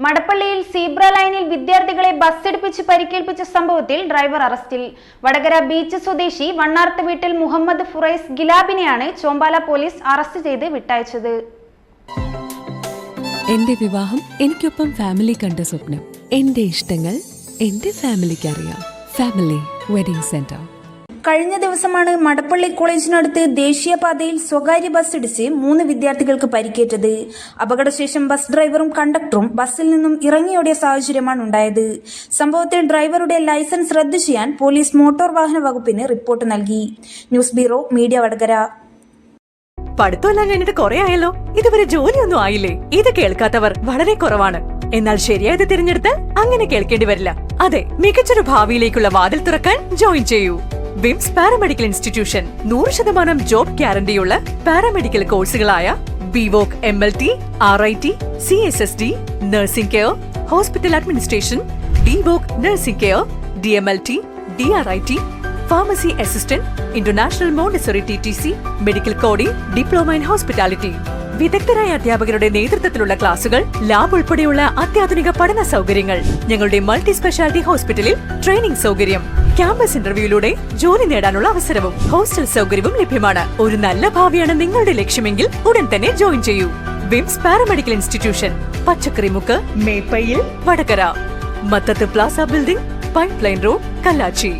മടപ്പള്ളിയിൽ zebra ലൈനിൽ വിദ്യാർത്ഥികളെ ബസ്സിടിപ്പിച്ച് പരിക്കേൽപ്പിച്ച സംഭവത്തിൽ ഡ്രൈവർ അറസ്റ്റിൽ. വടകര ബീച്ച് സ്വദേശി വണ്ണാർത്ത് വീട്ടിൽ മുഹമ്മദ് ഫുറൈസ് ഗിലാബിനെയാണ് ചോമ്പാല പോലീസ് അറസ്റ്റ് ചെയ്ത് വിട്ടയച്ചത്. എന്റെ വിവാഹം എനിക്കൊപ്പം ഫാമിലി കണ്ട സ്വപ്നം. എന്റെ ഇഷ്ടങ്ങൾ എന്റെ ഫാമിലിക്ക് അറിയാം. Family wedding centre. കഴിഞ്ഞ ദിവസമാണ് മടപ്പള്ളി കോളേജിനടുത്ത് ദേശീയപാതയിൽ സ്വകാര്യ ബസ് ഇടിച്ച് 3 വിദ്യാർത്ഥികൾക്ക് പരിക്കേറ്റത്. അപകടശേഷം ബസ് ഡ്രൈവറും കണ്ടക്ടറും ബസ്സിൽ നിന്നും ഇറങ്ങിയോടിയ സാഹചര്യമാണ് ഉണ്ടായത്. സംഭവത്തിൽ ഡ്രൈവറുടെ ലൈസൻസ് റദ്ദു ചെയ്യാൻ പോലീസ് മോട്ടോർ വാഹന വകുപ്പിന് റിപ്പോർട്ട് നൽകി. News bureau, media, Vadakara. പഠിത്തമെല്ലാം കഴിഞ്ഞിട്ട് കുറെ ആയല്ലോ, ഇതുവരെ ജോലിയൊന്നും ആയില്ലേ? ഇത് കേൾക്കാത്തവർ വളരെ കുറവാണ്. എന്നാൽ ശരിയായത് തിരഞ്ഞെടുത്ത് അങ്ങനെ കേൾക്കേണ്ടി വരില്ല. അതെ, മികച്ചൊരു ഭാവിയിലേക്കുള്ള വാതിൽ തുറക്കാൻ ജോയിൻ ചെയ്യൂ. വിംസ് പാരാമെഡിക്കൽ ഇൻസ്റ്റിറ്റ്യൂഷൻ 100% ജോബ് ഗ്യാരണ്ടിയുള്ള പാരാമെഡിക്കൽ കോഴ്സുകളായ BVoc MLT, RIT, CSSD, nursing care, hospital administration, DVoc nursing care, DMLT, DRIT, pharmacy assistant, international Montessori TTC, medical coding, diploma in hospitality. വിദഗ്ധരായ അധ്യാപകരുടെ നേതൃത്വത്തിലുള്ള ക്ലാസുകൾ, ലാബ് ഉൾപ്പെടെയുള്ള അത്യാധുനിക പഠന സൗകര്യങ്ങൾ. ഞങ്ങളുടെ മൾട്ടി സ്പെഷ്യാലിറ്റി ഹോസ്പിറ്റലിൽ ട്രെയിനിംഗ് സൗകര്യം, ക്യാമ്പസ് ഇന്റർവ്യൂയിലൂടെ ജോലി നേടാനുള്ള അവസരവും ഹോസ്റ്റൽ സൗകര്യവും ലഭ്യമാണ്. ഒരു നല്ല ഭാവിയാണ് നിങ്ങളുടെ ലക്ഷ്യമെങ്കിൽ ഉടൻ തന്നെ ജോയിൻ ചെയ്യൂ. വിംസ് paramedical institution, Pachakkarimukku, Meppayil, Vadakara. Mathath plaza building, pipe line road, Kallachi.